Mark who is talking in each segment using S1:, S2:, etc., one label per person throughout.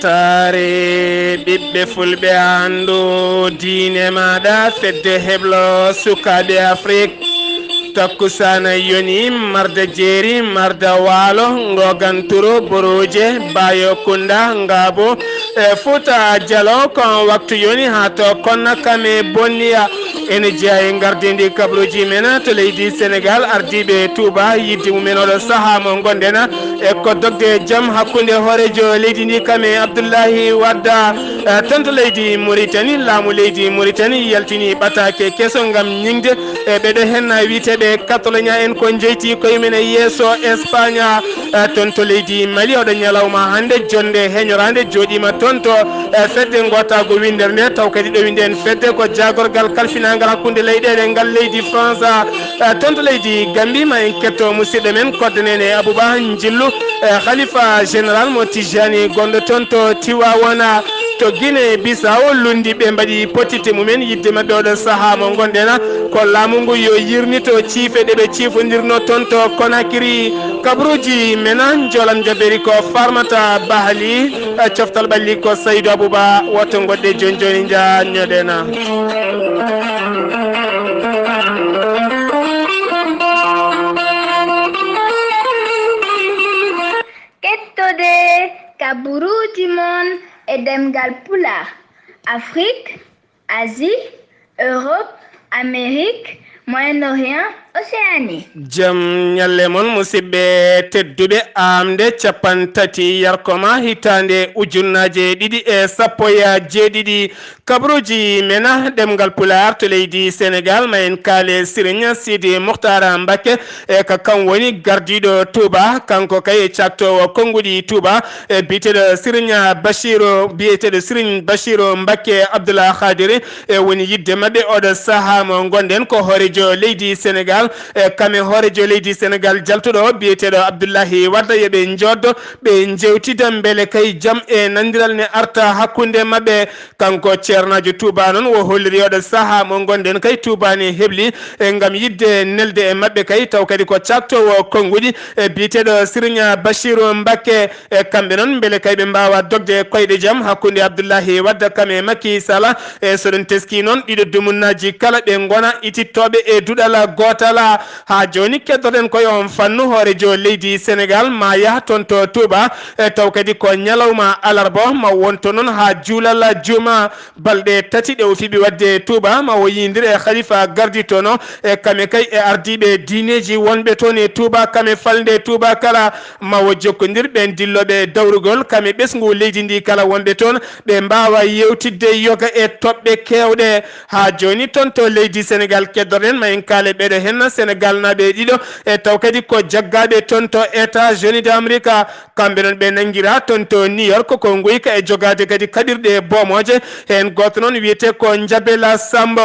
S1: ɓamtare ɓiɓɓe fulɓe andu diine maɗa fedde heblo sukaɓe Afrique takkusana yoni marda jeeri marda waalo ngoganturo boroje bayo kunda ngabo futa jalo kon waktu yoni ha to konna kame bonniya ene jeeya e gardidi kabruji men to leydi Sénégal ardiɓe Touba yidde mumen oɗo saaha mo gondena e ko dogde jaam hakkude hoorejo leydi ndi kame Abdoulahi Wadda tonto leydi Mauritanie laamu leydi Mauritanie yaltini ɓatake kesso gam ñingde e ɓeɗo hen witeɓe katoloña en ko jeyti koyemen e yeeso Espagne tonto leydi Mali oɗo ñalawma hande jonde heñorande joɗima tonto fedde gotago windere nde taw kadi ɗo winde en fedde ko jagorgal kalfinagal hakkude leyɗele ngal leydi France tonto leydi Gambie ma en ketto musidɗo men koddanene Abouba Jillu khalifa général mo Tijani gonɗo tonto Tiwawona to Guinée Bissau lundi ɓe mbaɗi potite mumen yidde mabɓe oɗo saaha mo gonɗena ko laamu ngu yo yirnito ciife ɗeɓe ciifodirno tonto Conakry kabruji mena jolam jaberi ko Farmata Bahali coftal ɓalli ko Saydou Abouba wotto goɗɗe joni joni jañoɗena
S2: kettode kaburuji mon e demgal pulaar Afrique, Asie, Europe, Amérique, Moyen-Orient, Océanie.
S1: Jam nyalle mon musidɓe tedduɓe amde capantati yarkoma hitande ujunnaje ɗiɗi e sappo e jeeɗiɗi kabruji mena ɗemgal pulaar to leydi Sénégal ma en kaale Serigne Sidi Mokhtar Mbacké e ko kam woni gardiɗo Touba kanko kay e caktowo konguɗi Touba e biyeteɗo Serigne Bachiro Mbacké Abdoulaye Khadiri e woni yidde mabɓe oɗo saaha mo gonɗen ko hoorejo leydi Sénégal e kame hoorejo leydi Sénégal jaltuɗo biyeteɗo Abdoulahi Wadda yoɓe joddo ɓe jewtida beele kay jaam e nandiral ne arta hakkude mabɓe kanko ceernajo Touba noon wo holliri oɗo saaha mo gonɗen kay Touba ne hebli e gam yidde nelde e mabɓe kay taw kadi ko caktowo konguɗi e biyeteɗo Serigne Bachiro Mbacké e kamɓe noon beele kay ɓe mbawa dogde koyɗe jaam hakkude Abdoulahi Wadda kame Macky Sall e soɗon teski noon ɗiɗo dumunnaji kala ɓe gona itittoɓe e duɗala gotala ha joni keddoten koye on fannu hoorejo leydi Sénégal ma yaha toon to Touba e taw kadi ko ñalawma alarba ma wonto noon ha juulal juma balɗe tati ɗe o fiɓi wadde Touba ma o yindir e khalifa garditono e kame kay e ardiɓe diineji wonɓe toon e Touba kame falde Touba kala ma o jokkodir ɓen dilloɓe dawrugol kame ɓesgu leydi ndi kala wonɓe toon ɓe mbawa yewtidde yoga e toɓɓe kewɗe ha joni toon to leydi Sénégal keddoten ma en kaale ɓeɗo hen Sénégal naɓe ɗiɗo e taw kadi ko jaggaɓe toon to États-Unis d'Amérique kamɓe noon ɓe nanguira toon to New York ko guyka e jogade kadi kaɗirɗe bomoje hen goto noon wiyete ko Jabel Sambo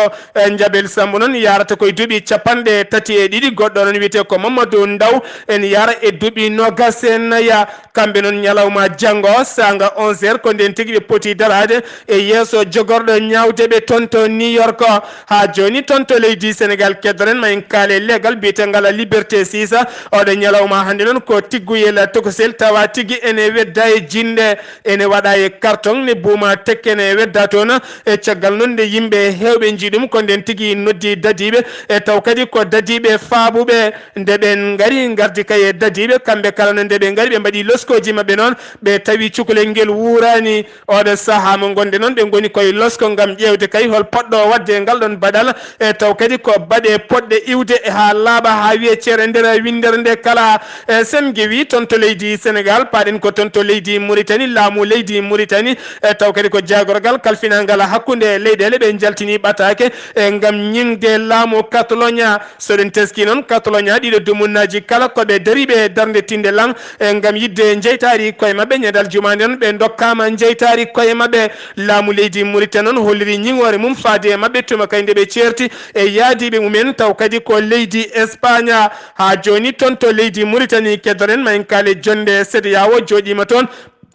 S1: Jabel Sambo noon yarata koye duuɓi capanɗe tati e ɗiɗi goɗɗo noon wiyete ko Mamadou Ndaw en yara e duuɓi nogas e naya kamɓe noon ñalawma janggo sanga 11h ko nden tigui ɓe poti darade e yeeso jogorɗo ñawdeɓe toon to New York ha joni toon to leydi Sénégal keddoren ma en kaale legal biyetengal Liberté 6 oɗo ñalawma hande noon ko tigguyel tokosel tawa tigui ene wedda e jinde ene waɗa e carton ne buuma tekkene wedda toon e caggal noon nde yimɓe hewɓe jiiɗum ko nden tigui noddi dadiɓe e taw kadi ko dadiɓe faaɓuɓe nde ɓen gardi kay e dadiɓe kamɓe kala no nde ɓe gari ɓe mbaɗi loskoji mabɓe noon ɓe tawi cukalel ngel wurani oɗo saaha mo gonde noon ɓe goni koye losko gam ƴewde kay hol poɗɗo wadde ngal ɗon baɗal e taw kadi ko baɗe poɗɗe iwde e ha laaɓa ha wiye ceere nder windere nde kala sen gewi toon to leydi Sénégal paɗen ko toon to leydi Mauritanie laamu leydi Mauritanie e taw kadi ko jagorgal kalfinagal hakkude leyɗele ɓe jaltini ɓatake e gam ñingde laamu Catalogne soɗen teski noon Catalogne ɗiɗo dumunnaji kala koɓe dariɓe darde tinde lang e gam yidde jeytari koye mabɓe ñedal jumade noon ɓe dokkama jeytari koye mabɓe laamu leydi Mauritanie noon holliri ñingore mum faade e mabɓe tuma kay nde ɓe certi e yaadiɓe mumen taw kadi ko leydi Espagne ha joni toon to leydi Mauritanie keddoren ma en kaale jonde CEDEAO joɗima toon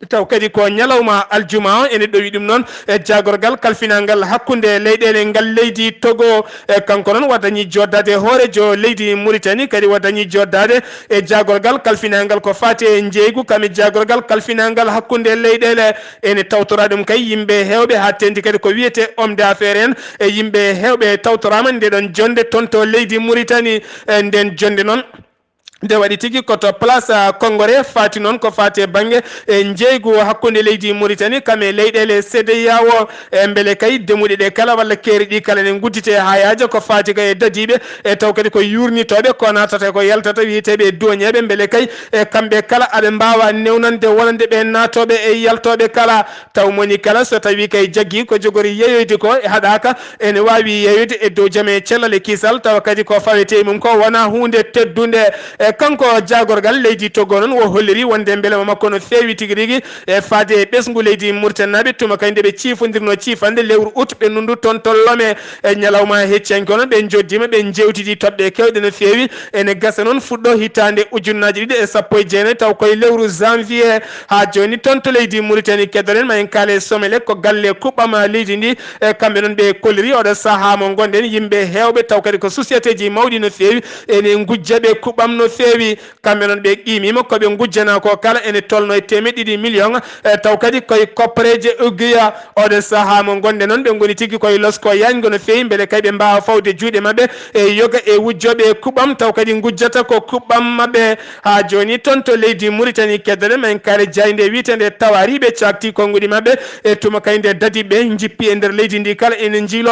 S1: taw kadi ko nyalawma aljuma ene ɗowi ɗum noon e jagorgal kalfinangal hakkunde leyɗele ngal leydi Togo kanko noon waddani joddade hoorejo leydi Mauritanie kadi waddani joddade e jagorgal kalfinangal ko fati e jeygu kami jagorgal kalfinangal hakkunde leyɗele ene tawtora ɗum kay yimɓe hewɓe ha tendi kadi ko wiyete homme d'affaires en e yimɓe hewɓe tawtorama nde ɗon jonde toon to leydi Mauritanie nden jonde noon nde waɗi tigi koto place Kongore fati noon ko fati banggue e jeygu hakkunde leydi Mauritanie kame leyɗele CEDEAO e beele kay demuɗe ɗe kala walla keeri ɗi kala ne guddite ha yaaja ko fati kay e dadiɓe e taw kadi ko yurnitoɓe ko natata ko yaltata wiyeteɓe duwoñeɓe beele kay e kamɓe kala aɓe mbawa newnande wonande ɓe natoɓe e yaltoɓe kala taw moni kala so tawi kay jaggui ko jogori yeyoyde ko e haɗaka ene wawi yeyoyde e dow jaam e cellal e kisal tawa kadi ko fawete mum ko wona hunde teddude kanko jagorgal leydi Togo non wo holliri wonde beelema makko no fewi tigi rigi e faade e ɓesgu leydi Mauritanie naɓe tuma kay nde ɓe cifodirno cifande lewru août ɓe nundu toon tollome e ñalawma heccanko noon ɓe joddima ɓe jewtidi toɓɓe kewɗe no fewi ene gasa noon fuɗɗo hitande ujunnaji ɗiɗi e sappo e jeenayyi taw koye lewru janvier ha joni toon to leydi Mauritanie keddoren ma en kaale somele ko galle kuɓɓama leydi ndi e kamɓe noon ɓe kolliri oɗo saaha mo gonɗen yimɓe hewɓe taw kadi ko société ji mawɗi no fewi ene gujjaɓe kuɓɓam no fewi kamɓe noon ɓe qimima koɓe gujjana ko kala ene tolno e 2 millions taw kadi koye koppareje ugguya oɗo saaha mo gonɗe noon ɓe goni tigui koye losko yañgo no fewi beele kay ɓe mbawa fawde juuɗe mabɓe e yoga e wujjoɓe kuɓɓam taw kadi gujjata ko kuɓɓam mabɓe ha joni toon to leydi Mauritanie keddoɗen ma en kaare jayde witende tawariɓe cakti konguɗi mabɓe e tuma kay nde dadiɓe jippi e nder leydi ndi kala ene jiilo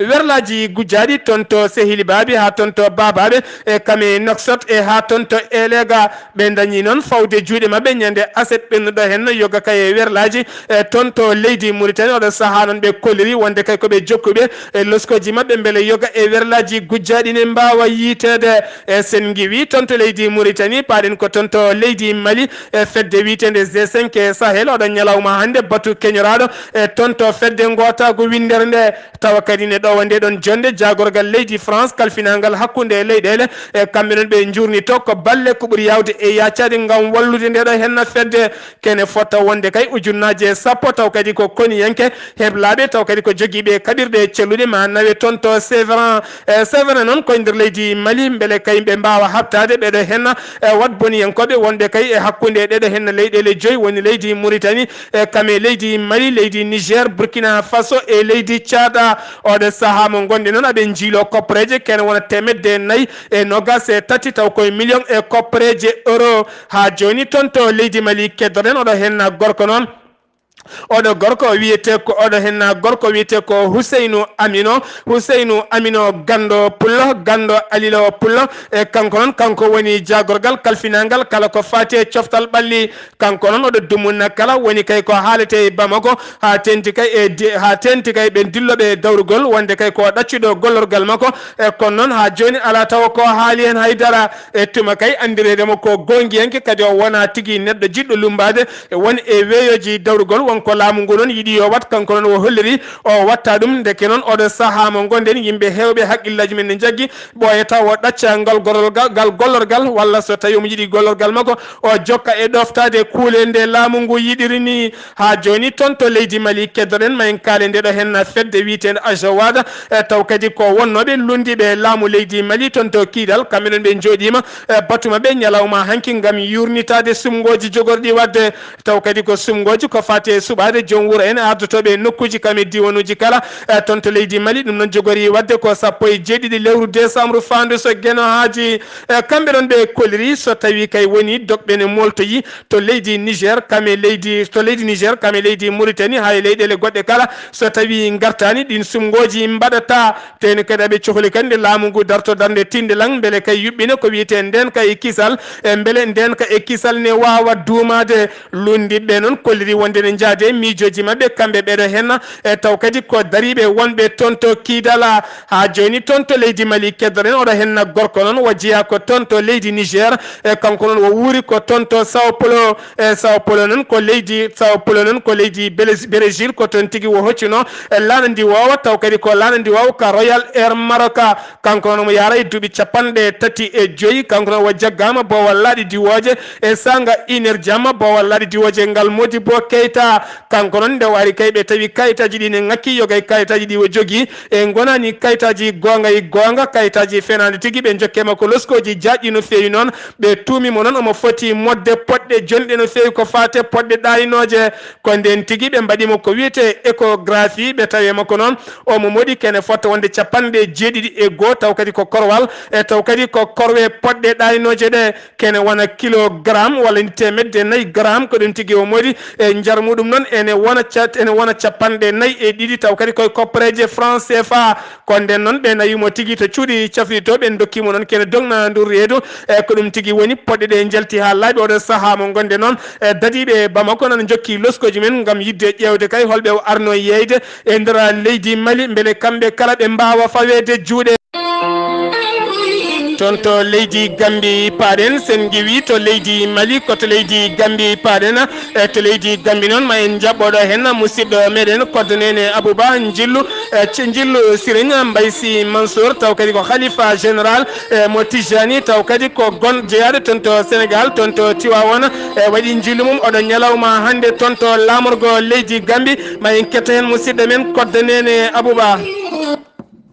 S1: werlaji gujjaɗi toon to Sehili Babi ha toon to Babaɓe e kame Noksot e ha toon to Elega ɓe dañi noon fawde juuɗe mabɓe ñande aset ɓennuɗo hen yoga kay werlaji e toon to leydi Mauritanie oɗo saaha noon ɓe kolliri wonde kay koɓe jokkuɓe e loskoji mabɓe beele yoga e werlaji gujjaɗi ne mbawa yitede e sen giwi toon to leydi Mauritanie paɗen ko toon to leydi Mali e fedde witende G5 e Sahel oɗo ñalawma hande batu keñoraɗo e toon to fedde gotago windere nde tawa kadi ne ɗowa nde ɗon jonde jagorgal leydi France kalfinangal hakkude e leyɗele e kamɓe noon ɓe jurni to ko balle ko ɓuuri yawde e yaccade gam wallude ndeɗo henna fedde kene fotta wonde kay ujunnaji e sappo taw kadi ko koniyanke heblaɓe taw kadi ko joguiɓe kaɗirɗe celluɗe ma nawe toon to Sévérin noon koye nder leydi Mali beele kay ɓe mbawa habtade ɓeɗo henna wat boniyankoɓe wonɓe kay e hakkude ɗeɗo henna leyɗele joyyi woni leydi Mauritanie e kame leydi Mali leydi Niger Burkina Faso e leydi Tchada oɗo saaha mo gonɗe noon aɓe jiilo koppareje kene wona 400 e nogas e tati taw koye million e koppareje euro ha joni toon to leydi Mali keddoɗen oɗo henna gorko noon oɗo gorko wiyete ko oɗo henna gorko wiyete ko Housseynou Amino gando pullo gando alilo pullo e kanko noon kanko woni jagorgal kalfinangal kala ko fati e coftal ɓalli kanko noon oɗo dumunna kala woni kay ko haalete e Bamako ha tenti kay ɓe dilloɓe dawrugol wonde kay ko ɗaccuɗo gollorgal makko e kono noon ha joni ala taw ko haali hen haydara e tuma kay andiredemo ko gongiyanke kadi o wona tigui neɗɗo jiɗɗo lumbade e woni e weeyoji dawrugol wonko laamu ngu noon yiiɗi yo wat kanko noon o holliri o watta ɗum ndeke noon oɗo saaha mo gonɗen yimɓe hewɓe haqqillaji men ne jaggui ɓoyata o ɗacca ngal gollorgal walla so tawi omo yiiɗi gollorgal makko o jokka e ɗoftade kuule nde laamu ngu yiɗiri ni ha joni toon to leydi Mali keddoɗen ma en kaale ndeɗo hen fedde witende Ajawada taw kadi ko wonnoɓe lundiɓe laamu leydi Mali toon to Kidal kamɓe noon ɓe jooɗima batuma ɓe ñalawma hanki gam yurnitade sumgoji jogorɗi wadde taw kadi ko sumgoji ko fati e suɓade joom wuuro en ardotoɓe nokkuji kame diwanuji kala toon to leydi Mali ɗum noon jogori wadde ko 17 lewru décembre fandu so gueno haaji kamɓe ɗon ɓe kolliri so tawi kay woni dokɓe ne moltoyi to leydi Niger kame leydi Mauritanie hay leyɗele goɗɗe kala so tawi gartani ɗin sumgoji mbaɗata teni kadi aɓe cohli kandi laamu ngu darto darde tinde lang beele kay yuɓɓine ko wiyete ndenka e kisal beele ndenka e kisal ne wawa duumade lundiɓe noon kolliri wonde ne jade mijoji mabbe kambe bedo henna taw kadi ko daribe wonbe tonto kidala ha joni tonto leydi Mali kedren odo henna gorko non wajiya ko tonto leydi Niger kanko non o wuri ko tonto Sao Paulo non ko leydi Sao Paulo non ko leydi Brésil ko ton tigi wo hoccino lanandi wawa taw kadi ko lanandi wawa ka Royal Air Maroc kanko non mo yara e dubi capande tati e joyi kanko non wajaggama bo walladi diwoje e sanga iner jamma bo walladi diwoje ngal Modibo Keita kanko non de wari kaybe tawi kayitaji di ne ngakki yogay kayitaji di wo jogi e gonani kayitaji gonga kayitaji fenande tigi be jokkema ko loskoji jaaji no fewi non be tumi mo non omo foti modde podde jonde no fewi ko fate podde dalinoje ko den tigi be mbadimo ko wiete échographie be tawi mako non o mo modi kene foto wonde capande jeedidi e go taw kadi ko korwal e taw kadi ko korwe podde dalinoje de kene wana kilogram wala temedde 4 gram ko den tigi o modi e njar mudum non ene wana capande 4 e didi taw kadi koy kopreje France CFA ko den non be nayimo tigi to cuudi cafito be dokkimo non kene dogna ndur reedo e ko dum tigi woni podde de jalti ha laabi odo saha mo gonde non dadibe Bamako non jokki loskoji men ngam yidde ƴewde kay holbe arno yeyde e ndera leydi Mali mbele kambe kala be mbawa fawede juude tonto leydi Gambi paden sen giwi to leydi Mali ko to leydi Gambi paden e to leydi Gambi non ma en jabbodo hen musiddo meden kodnene Abouba Njillu Njillu Sirina Mbaysi Mansour taw kadi ko khalifa général mo Tijani taw kadi ko gon jeyaade tonto Sénégal tonto Tiwawon wadi Njillu mum odo nyalawma hande tonto lamorgo leydi Gambi ma en ketta hen musiddo men kodnene Abouba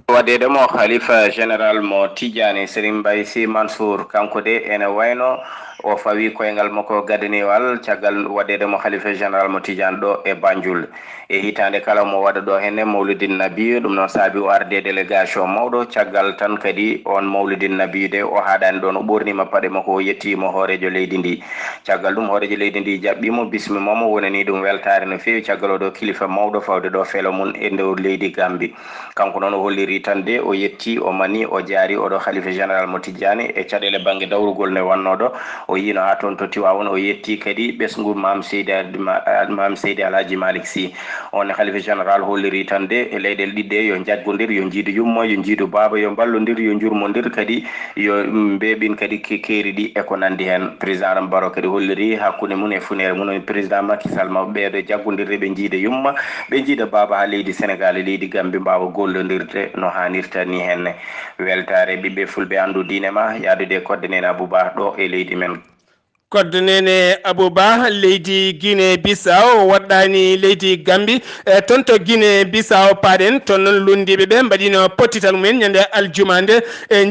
S3: wadede mo khalifa général mo Tidiane Serigne Mbaye Sy Mansour kanko de ene wayno o fawi koyngal makko gadaniwal caggal wadede mo khalifa général mo Tidiane do e Banjul e hitande kala mo wada do henne mawlidin nabi dum non saabi o arde délégation mawdo caggal tan kadi on mawlidin nabi de o haadani don o bornima pade makko yettimo hoorejo leydi ndi caggal dum hoorejo leydi ndi jabbimo bismi momo wonani dum weltare no fewi caggal do kilifa mawdo fawde do felo mun e ndew leydi Gambi kanko non o holliri tan de o yetti o mani o jaari odo khalifa général mo Tidiane e cadele bangi dawrugol ne wannodo o yino ha ton to Tiwawon o yetti kadi besngu mam Seydi Alhaji Malick Sy on khalifa général holliri tan de e leydel didde yo jaggondir yo jiidu yummo yo jiidu baba yo ballondir yo jurmondir kadi yo mbebin kadi keeri di e ko nandi hen président Baro kadi holliri hakkunde mun e funere mun président Macky Sall ma beedo jaggondirde be jiide yumma be jiida baba ha leydi Sénégal leydi Gambi mbawa gollondirde no hanirta ni henne weltare bibbe fulbe andu diine ma yaadude kodde nena Abouba do e leydi men
S1: kodnene Abouba leydi Guinée Bissau waddani leydi Gambi tonto Guinée Bissau paden ton lundibe be mbadino potital men nyande aljumande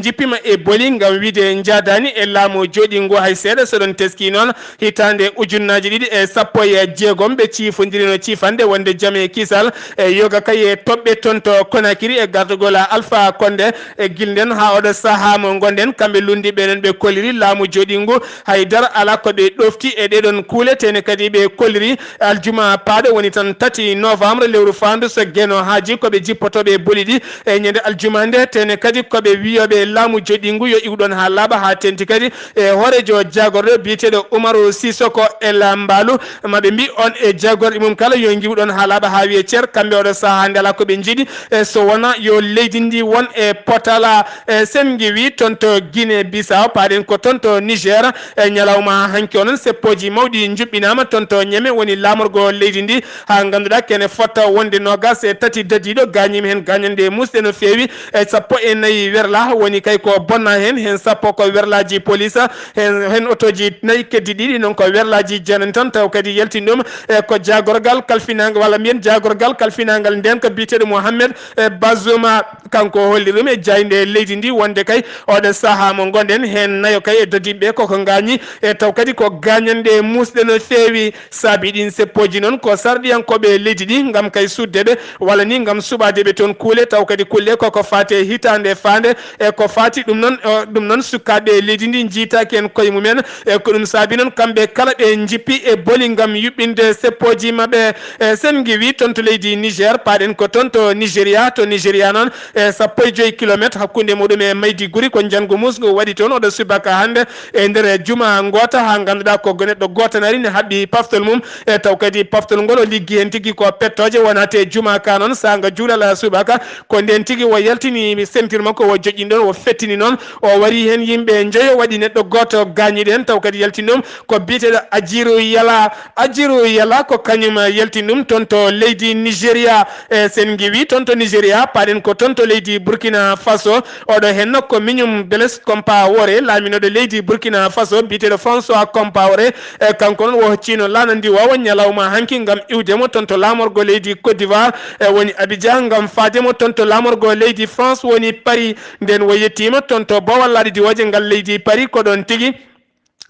S1: jippima e boli ngam wide njadani e laamu jodi ngo hay seeda so don teski non hitande ujunnaji didi e sappo e jeegom be ciifondirino ciifande wonde jame kisal e yoga kay tobbe tonto Konakiri e gardogola Alpha Condé e gilden ha odo saha mo gonden kambe lundibe nen be koliri laamu jodi ngo haydar ala ko be dofti e dedon kuletene kadi be koliri aljuma paade woni tan 3 novembre lewru fandu so geno haji ko be jippoto be bolidi e nyande aljuma nde tene kadi ko be wiyobe laamu jodingu yo iwdon ha laba ha tenti kadi e horejo jagordo biitedo Umaru Sisoko e lambalu mabe mbi on e jagordi mum kala yo ngiwdon ha laba ha wiye cer kambe odo saha ndala ko be jidi e so wona yo leydi ndi won e potala sen ngiwi tonto Guinée Bissau paaden ko tonto Niger e nyalawma hanki onon seppoji mawdi jubbinama tonto nyeme woni lamorgo leydi ndi ha ganduda kene fotta wonde nogas e tati dadido gañimi hen gañande musde no fewi e sappo e nayi werla woni kay ko bonna hen sappo ko werlaji police hen otoji nayi keddi didi non ko werlaji jenen tan taw kadi yeltindum e ko jagorgal kalfinangal wala mien jagorgal kalfinangal nden ko bitedo Mohamed Bazouma kanko hollirum e jaynde leydi ndi wonde kay odo saha mo gonden hen nayo kay e dadibe ko gañi e taw kadi ko gañande musde no fewi saabi din seppoji non ko sardiyankoɓe leydi ɗi ngam kay suddebe wala ni ngam suɓadeɓe toon kuule taw kadi kulle koko fate hitande fande e ko fati ɗum noon sukkaɓe leydi ndi jiitaki en koye mumen e ko ɗum saabi noon kamɓe kala ɓe jippi e boli ngam yuɓɓinde seppoji mabɓe sen giwi toon to leydi Niger paɗen ko toon to Nigéria noon e 15 kilométre hakkude muɗum e Maiduguri ko jango musgo waɗi toon oɗo subaka hande e nder juma ngota gota ha ganduɗa ko neɗɗo goto nari ne haɓɓi paftol mum e taw kadi paftol ngol o liggi hen tigui ko pettoje wonate juma ka noon saga juulal subaka ko nden tigui o yaltini sentir makko o joƴƴini ɗon o fettini noon o wari hen yimɓe joyo waɗi neɗɗo goto gañiɗo hen taw kadi yaltini ɗum ko biyeteɗo Adjirou Yala ko kañum yaltini ɗum toon to leydi Nigéria e sen giwi toon to Nigéria paɗen ko toon to leydi Burkina Faso oɗo henno ko miñum Blaise Compaoré laaminoɗo leydi Burkina Faso biyeteɗo François Compaoré e kanko noon wo hoccino lana ndi wawa ñalawma hanki gam iwdemo toon to lamorgo leydi Côte d'Ivoire e woni Abidjan gam fademo toon to lamorgo leydi France woni Paris nden wo yettima toon to bowallaɗi diwoje ngal leydi Paris ko ɗon tigui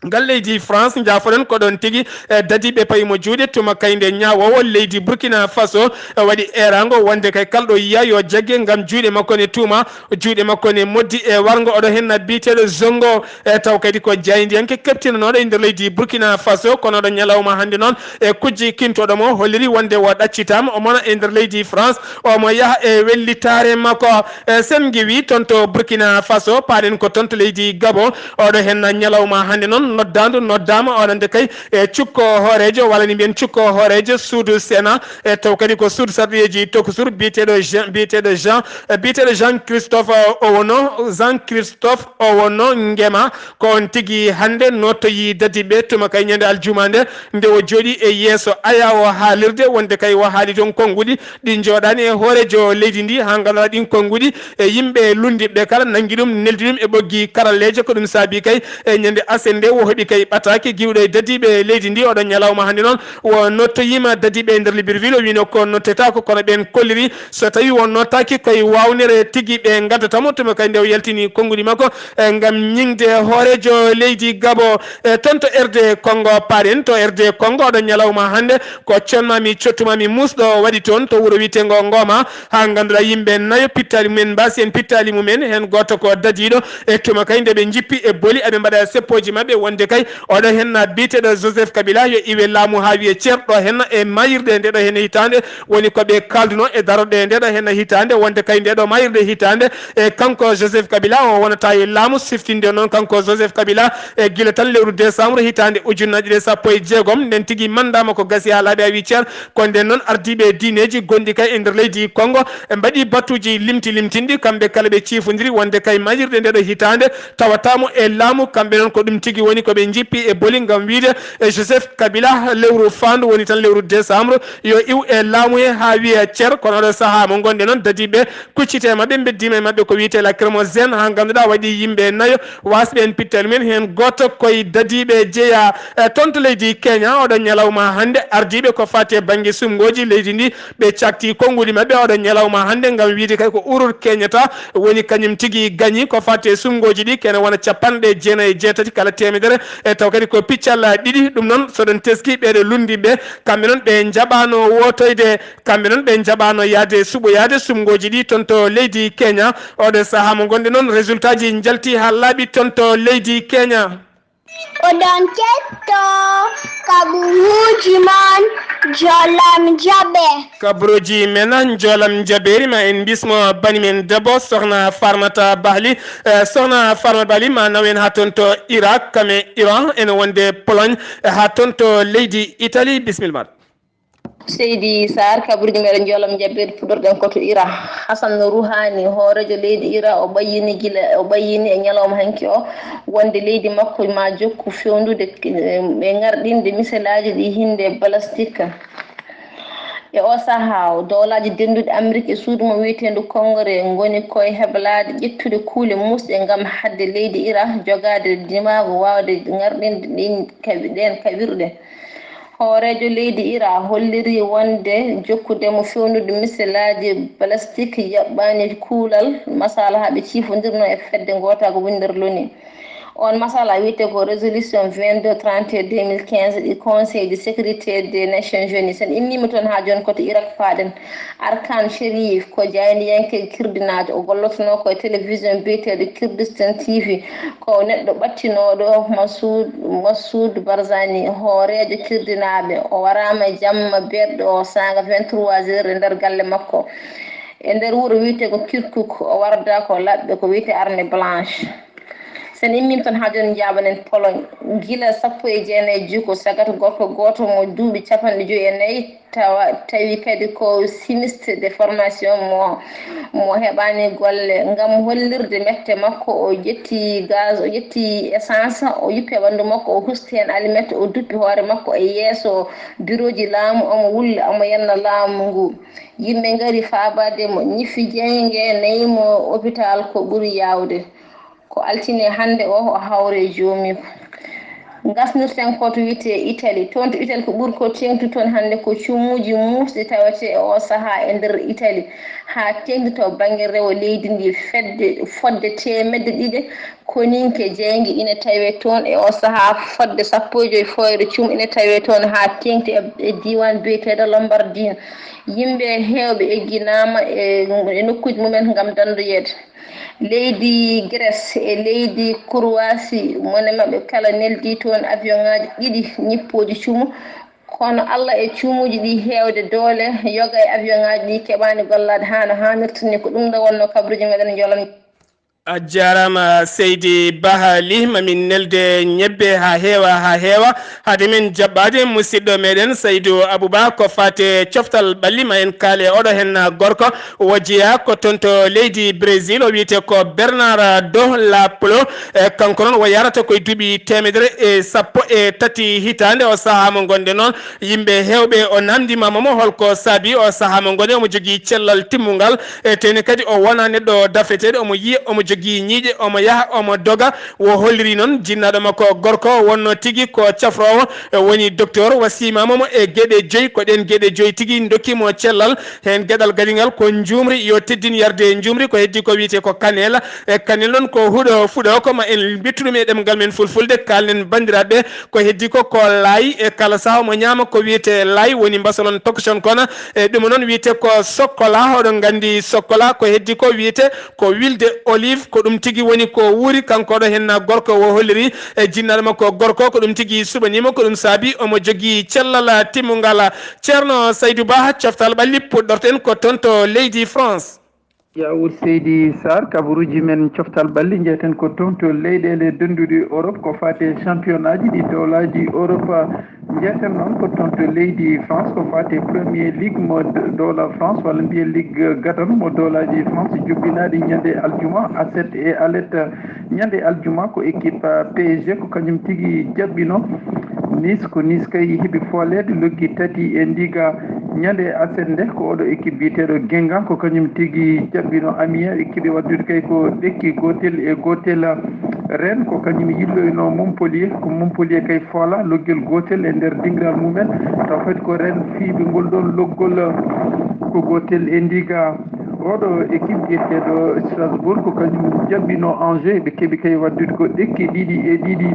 S1: ngal leydi France jafoɗen ko ɗon tigui dadiɓe payimo juuɗe tuma kayde ñawowo leydi Burkina Faso waɗi erago wonde kay kalɗo yiya yo jaggue gam juuɗe makko ne tuuma juuɗe makko ne moddi e wargo oɗo henna biteɗo zongo taw kadi ko jaydiyanke keptinanoɗo e nder leydi Burkina Faso kono ɗo ñalawma hande noon e kujji kintoɗomo holliri wonde wo ɗaccitama o mona e nder leydi France omo yaaha e wellitare makko sen giwi toon to Burkina Faso paɗen ko toon to leydi Gabon oɗo henna ñalawma hande noon noddandu noddama onande kay e cukko hoorejo walla ni mbiyen cukko hoorejo suudu Sénat e taw kadi ko suudu sarɗoyeji tokosur biyeteɗo Jean Christophe Owono Ngema ko on tigui hande nottoyi dadiɓe tuma kay ñande aljuma nde nde o jooɗi e yeeso aya o haalirde wonde kay o haali toon konguɗi ɗi jooɗani e hoorejo leydi ndi ha ganduɗa ɗin konguɗi e yimɓe lundiɓe kala nangui ɗum neldi ɗum e ɓoggi karalleje ko ɗum saabi kay e ñande asende wo heeɓi kay ɓataki giwɗo e dadiɓe leydi ndi oɗon ñalawma hande noon wo nottoyima dadiɓe e nder Libreville o wino ko nottetako kono ɓen kolliri so tawi won nottaki koye wawnere tigui ɓe gaddatamo tuma kay nde o yaltini konngudi makko gam ñingde hoorejo leydi Gabon toon to RD Congo paɗen to RD Congo oɗon ñalawma hande ko conmami cottumami musɗo waɗi toon to wuuro witego Ngoma ha ganduɗa yimɓe nayo pittali mumen mbasi en pittali mumen hen goto ko dadiɗo e tuma kay nde ɓe jippi e booli eɓe mbaɗa seppoji mabɓe wonde kay oɗo henna biteɗo Joseph Kabila yo iwe laamu ha wiye ceerɗo henna e mayirde ndeɗo hen hitande woni koɓe kalduno e daroɗe ndeɗo hen hitande wonde kay ndeɗo mayirde hitande e kanko Joseph Kabila o wonata e laamu siftinde noon kanko Joseph Kabila e guila tan lewru décembre hitande ujunnaje ɗe sappo e jeegom nden tigui mandama ko gasi ha laaɓi a wi ceer ko nden noon ardiɓe diineji gonɗi kay e nder leydi Congo e mbaɗi battuji limtinɗi kamɓe kala ɓe ciifodiri wonde kay mayirde ndeɗo hitande tawatamo e laamu kamɓe noon ko ɗum tigui woni koɓe jippi e boli gam wiide e Joseph Kabila lewru fandu woni tan lewru décembre yo iw e laamu he ha wiya ceer kono ɗo saaha mo gonɗe noon dadiɓe kuccite mabɓe beddima e mabɓe ko wiyete lacrymogène ha ganduɗa waɗi yimɓe nayo wasɓe en pittal men hen goto koye dadiɓe jeeya toon to leydi Kenya oɗon ñalawma hande ardiɓe ko fate banggue sumgoji leydi ndi ɓe cakti konngudi mabɓe oɗon ñalawma hande gam wiide kay ko Uhuru Kenyatta woni kañum tigui gagni ko fate sumgoji ɗi kene wona capanɗe jeenayyi e jeetati kala temedere e taw kadi ko piccal ɗiɗi ɗum noon soɗon teski ɓeɗo lundiɓe kamɓe noon ɓe jaɓano wotoyde kamɓe noon ɓe jaɓano yaade suɓoyade sumgoji ɗi toon to leydi Kenya oɗo saaha mo gonɗe noon résultat ji jalti ha laaɓi toon to leydi Kenya
S4: oɗon ketto kabaruji man jolam jaɓe
S1: kabaruji men jolam jaɓeri ma en bismo bani men debbo sohna Farmata Bahly sohna Farmata Bahly ma nawen ha toon to Irak kame Iran ene wonde Pologne ha toon to leydi Italie bisimilla
S5: Seydi Sar kabaruji meɗen jolam jaɓɓede puɗorɗen koto Ira Hassan Rouhani hoorejo leydi Ira o ɓayyini e ñalawma hanki o wonde leydi makko ma jokku fewnude ɓe garɗinde miselaji ɗi hinde plastique e o saaha dowlaji dendude Amérique e suudu mo wiyetendu Congrès goni koye heblade ƴettude kuule musɗe gam hadde leydi Ira jogade dimago wawde garɗinde ɗen kaɓirɗe hoorejo leydi Ira holliri wonde jokkudemo fewnude miselaji plastique yaɓɓani kuulal masala haɓe ciifodirno e fedde gota ko woni nder loni on masala wiyete ko résolution 2231 2015 du conseil de sécurité des nations unies sen innima toon ha joni koto Irak faɗen Arkan Sherif ko jayniyanke kirdinajo o gollotono koye télévision biyeteɗo Kurdistan TV ko neɗɗo ɓattinoɗo Massoud Barzani hoorejo kirdinaɓe o warama jamma beɗɗo o sanga 23 heures e nder galle makko e nder wuuro wiyete ko Kirkuk o warda ko laɓɓe ko wiyete armée blanche sen immin ton ha joni jabanen Pologne gila 19 ko sagata gorko goto mo duuɓi 54 tawi kadi ko sinistre de formation mo heɓani golle ngam hollirde mette makko o ƴetti gaz o ƴetti essence o yippi e ɓandu makko o husti hen alimette o duppi hoore makko e yeeso bureau ji laamu omo wulla omo yenna laamu ngu yimɓe ngari faabade mo ñiffi jeygue nayimo hôpital ko ɓuuri yawde ko altine hande o hawre jomiko gasnirten ko to wiyete Italie toon to Italie ko ɓuuri ko tengti toon hande ko cumuji musɗi tawete o saaha e nder Italie ha tengti to banggue rewo leydi ndi fodde temedde ɗiɗi koninke jeygue ina tawe toon e o saaha fodde 15 foyre cum ina tawe toon ha tengti e diwan biyeteɗo Lombardine yimɓe hewɓe egginama e nokkuji mumen gam dandoyede leydi Grèce e leydi Croatie mone mabɓe kala neldi toon avion ngaji ɗiɗi ñippoji cuumu kono Allah e cuumuji ɗi hewde doole yoga e avion ngaji ɗi keɓani gollade hano hannirtani ko ɗum ɗo wonno kabaruji meɗen jolam
S1: a jarama Seydi Bahali mamin nelde ñebbe ha heewa hade min jaɓɓade musidɗo meɗen Seydou Abouba ko fate coftal ɓalli ma en kaale oɗo hen gorko wojiya ko toon to leydi Brésil o wiyete ko Bernard do la Plo kanko noon o yarata koye duuɓi 113 hitande o saaha mo gonɗe noon yimɓe hewɓe o namdimamamo holko saabi o saaha mo gonɗe omo jogui cellal timmugal teni kadi o wona neɗɗo dafeteɗo omo yiya omo jogui ñiiƴe omo yaha omo doga wo holliri noon jinnaɗo makko gorko wonno tigui ko cafrowo woni docteur wasimamamo e gueɗe joyyi ko ɗen gueɗe joyyi tigui dokkimo cellal hen gueɗal gadigal ko jumri yo teddin yarde jumri ko heddi ko wiyete ko kanela e kanel noon ko huuɗo fuɗo ko ma en bittuɗum e ɗemgal men fulfulde kalnen bandiraɓe ko heddi ko laayi e kala saaha mo ñama ko wiyete laayi woni mbasalon tokson kono e ɗum noon wiyete ko sokkola oɗon gandi sokkola ko heddi ko wiyete ko wilde olive ko ɗum tigui woni ko wuuri kanko ɗo hen gorko wo holliri e jinnaɗo makko gorko ko ɗum tigui suɓanimo ko ɗum saabi omo jogui cellal timmugal ceerno Saydou Ba coftal ɓalli puɗɗorten ko toon to leydi France.
S6: yawur Seydi Sarr kabaruji men coftal ɓalli jeeten ko toon to leyɗele donduɗi Europe ko fate championnat ji ɗi dowlaji Europe jeeten noon ko toon to leydi France ko fate premier ligue mo dowla France walla mbiye ligue gadan mo dowlaji France jubbinaɗi ñande aljuma aset e alet ñande aljuma ko équipe PSG ko kañum tigui jaɓɓino Nice ko Nice kay heeɓi foolede loggi tati e ndiga ñande aset nde ko oɗo équipe biyeteɗo Guingamp ko kañum tigui jaɓɓino Amiens équipe waddude kay ko ɗekki gotel e gotel Rennes ko kañum yilloyno Montpellier ko Montpellier kay foola loggel gotel e nder dingiral mumen taw kadi ko Rennes fiiɓe ngol ɗon loggol ko gotel e ndiga oɗo équipe biyeteɗo Strasbourg ko kañum jaɓɓino Angers ɓe keeɓi kay waddude ko ɗekki ɗiɗi e ɗiɗi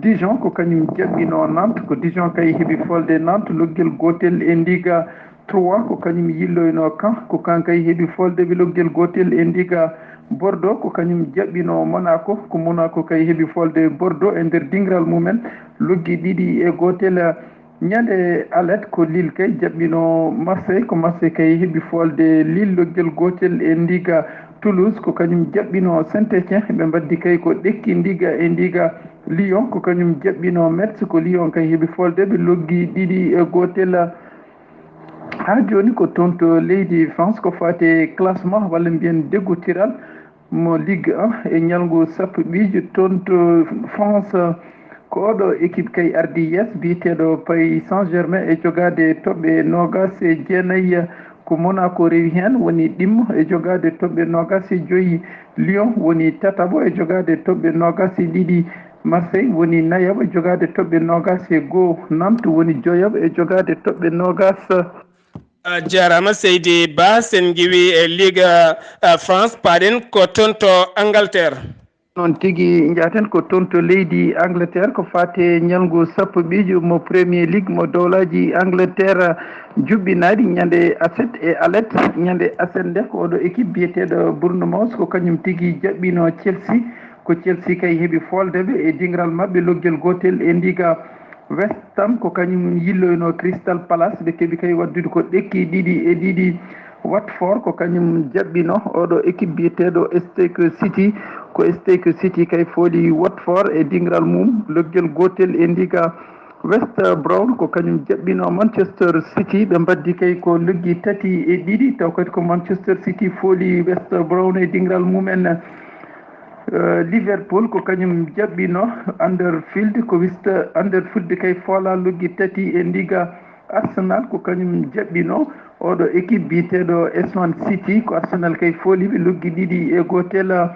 S6: Dijon ko kañum jaɓɓino Nantes ko Dijon kay heeɓi folde Nantes loggel gotel e ndiga 3 ko kañum yilloyno Caen ko Caen kay heeɓi folde ɓe loggel gotel e ndiga Bordeaux ko kañum jaɓɓino Monaco ko Monaco kay heeɓi folde Bordeaux e nder dingiral mumen loggi ɗiɗi e gotel ñande alet ko Lille kay jaɓɓino Marseille ko Marseille kay heeɓi folde Lille loggel gotel e ndiga Toulouse ko kañum jaɓɓino Saint-Étienne ɓe mbaddi kay ko ɗekki ndiga e ndiga Lyon ko kañum jaɓɓino Metz ko Lyon kay heeɓi folde ɓe loggi ɗiɗi e gotel ha joni ko toon to leydi France ko fate classement walla mbiyen deggotiral mo Ligue 1 e ñalngu sappo ɓiijo toon to France ko oɗo équipe kay ardi yes biyeteɗo Paris Saint-Germain e jogade toɓɓe nogas e jeenayyi ko Monaco rewi hen woni ɗimmo e jogade toɓɓe nogas e joyyi Lyon woni tataɓo e jogade toɓɓe nogas e ɗiɗi Marseille woni nayaɓo e jogade toɓɓe nogas e goho Nantes woni joyaɓo e jogade toɓɓe nogas
S1: jarama Seydi Ba sen giwi e Ligue France paɗen ko toon to Angleterre.
S6: noon tigui jaten ko toon to leydi Angleterre ko fate ñalngu sappo ɓiijo mo Premier League mo dowlaji Angleterre juɓɓinaɗi ñande aset e alet ñande aset nde ko oɗo équipe biyeteɗo Bournemouth ko kañum tigui jaɓɓino Chelsea ko Chelsea kay heeɓi foldeɓe e dingiral mabɓe loggel gotel e ndiga West Ham ko kañum yilloyno Crystal Palace ɓe keeɓi kay waddude ko ɗekki ɗiɗi e ɗiɗi Watford ko kañum jaɓɓino oɗo équipe biyeteɗo Stoke City ko ko Stoke City kay fooli Watford e dingral mum loggel gotel e ndiga West Brom ko kañum jaɓɓino Manchester City ɓe mbaddi kay ko loggi 3-2 taw kadi ko Manchester City fooli West Brom e dingral mumen Liverpool ko kañum jaɓɓino Huddersfield ko wista Huddersfield kay foola loggi 3 e ndiga Arsenal ko kañum jaɓɓino oɗo équipe biyeteɗo Swan City ko Arsenal kay fooli ɓe loggi 2-1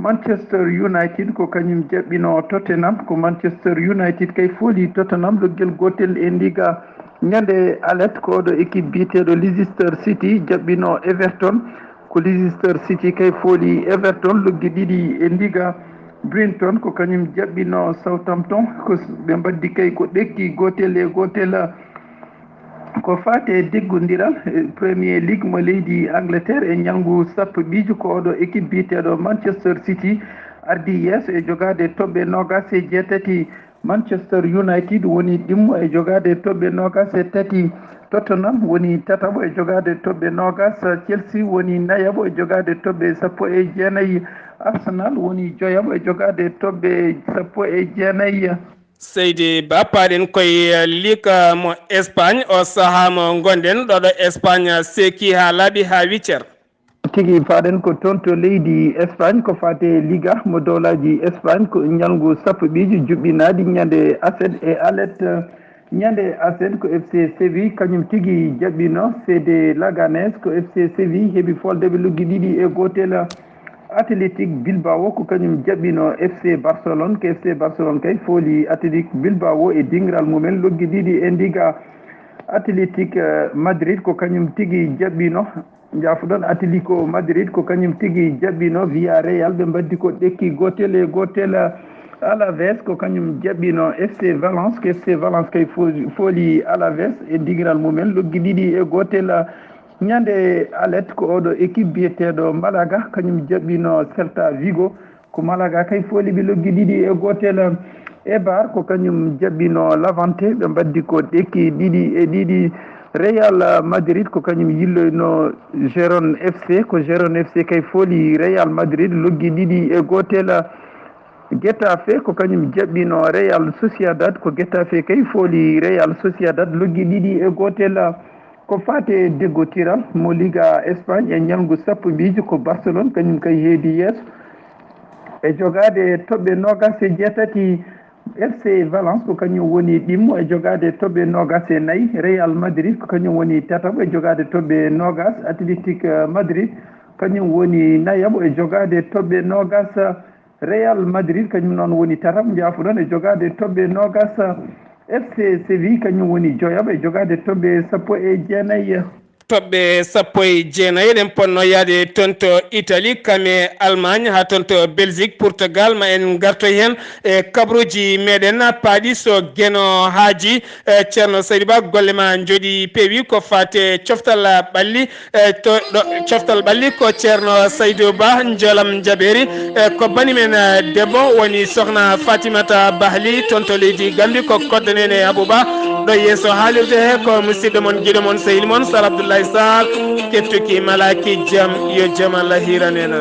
S6: Manchester United ko kañum jaɓɓino Tottenham ko Manchester United kay fooli Tottenham loggel gotel e ndiga ñande alet ko oɗo équipe biyeteɗo Leicester City jaɓɓino Everton ko Leicester City kay fooli Everton loggi 2 e ndiga Brighton ko kañum jaɓɓino Southampton ko ɓe mbaddi kay ko ɗekki gotel e gotel ko fate deggodiral Premier League mo leydi Angleterre e ñalngu sappo ɓiiju ko oɗo équipe biyeteɗo Manchester City ardi yeeso e jogade toɓɓe 27 Manchester United woni ɗimmo e jogade toɓɓe 23 Tottenham woni tataɓo e jogade toɓɓe 20 Chelsea woni nayaɓo e jogade toɓɓe 19 Arsenal woni joyaɓo e jogade toɓɓe 19
S1: seydi ba paɗen koye ligue mo Espagne o saaha mo gonɗen ɗoɗo Espagne seki ha laaɓi ha wiccere
S6: tigi faɗen ko toon to leydi Espagne ko fate liga mo dowlaji Espagne ko ñalngu sappo ɓiiju juɓɓinadi ñande aset e alet ñande aset ko FC Séville kañum tigi jaɓɓino CD Leganés ko FC Séville heeɓi foldeɓe loggi 2-1 Athletic Bilbao ko kañum jaɓɓino FC Barcelone ko FC Barcelone kay fooli Athletic Bilbao e dingral mumen loggi 2 e ndiga Athletic Madrid ko kañum tigi jaɓɓino jafuɗon Atlético Madrid ko kañum tigi jaɓɓino Villarreal ɓe mbaddi ko ɗekki gotel e gotel Alaves ko kañum jaɓɓino FC Valence ko FC Valence kay fooli Alaves e dingral mumen loggi 2-1 ñande alet ko oɗo équipe biyeteɗo Malaga kañum jaɓɓino Celta Vigo ko Malaga kay fooli ɓe loggi 2-1 Eibar ko kañum jaɓɓino Levante ɓe mbaddi ko ɗekki 2-2 Real Madrid ko kañum yilloyno Gérone FC ko Gérone FC kay fooli Real Madrid loggi 2-1 Getafe ko kañum jaɓɓino Real Sociedad ko Getafe kay fooli Real Sociedad loggi 2-1 ko fate deggotiral mo liga Espagne e ñalngu sappo ɓiiju ko Barcelone kañum kay heedi yeeso e jogade toɓɓe 27 FC Valence ko kañum woni ɗimmo e jogade toɓɓe 24 Real Madrid ko kañum woni tataɓo e jogade toɓɓe 20 Athletic Madrid kañum woni nayaɓo e jogade toɓɓe 20 Real Madrid kañum noon woni tataɓo jafuɗon e jogade toɓɓe 20 FC Séville kañum woni joyaɓo e jogade toɓɓe 19
S1: toɓɓe 19 eɗen ponno yaade toon to Italie kame Allemagne ha toon to Belgique Portugal ma en gartoy hen e kabruji meɗen paaɗi so gueno haaji ceerno Saydou Ba golle ma jooɗi peewi ko fate coftal ɓalli to ɗo coftal ɓalli ko ceerno Saydou Ba joolam jaɓeri ko banimen debbo woni sohna Fatimata Bahli toon to leydi Gambie ko koddanene Abouba ɗo yeeso haalirde he ko musidɗo moon guiɗo moon sehil moon Sar Abdoulaye Sarr kettuki malaki jaam yo jaam Allah hiranena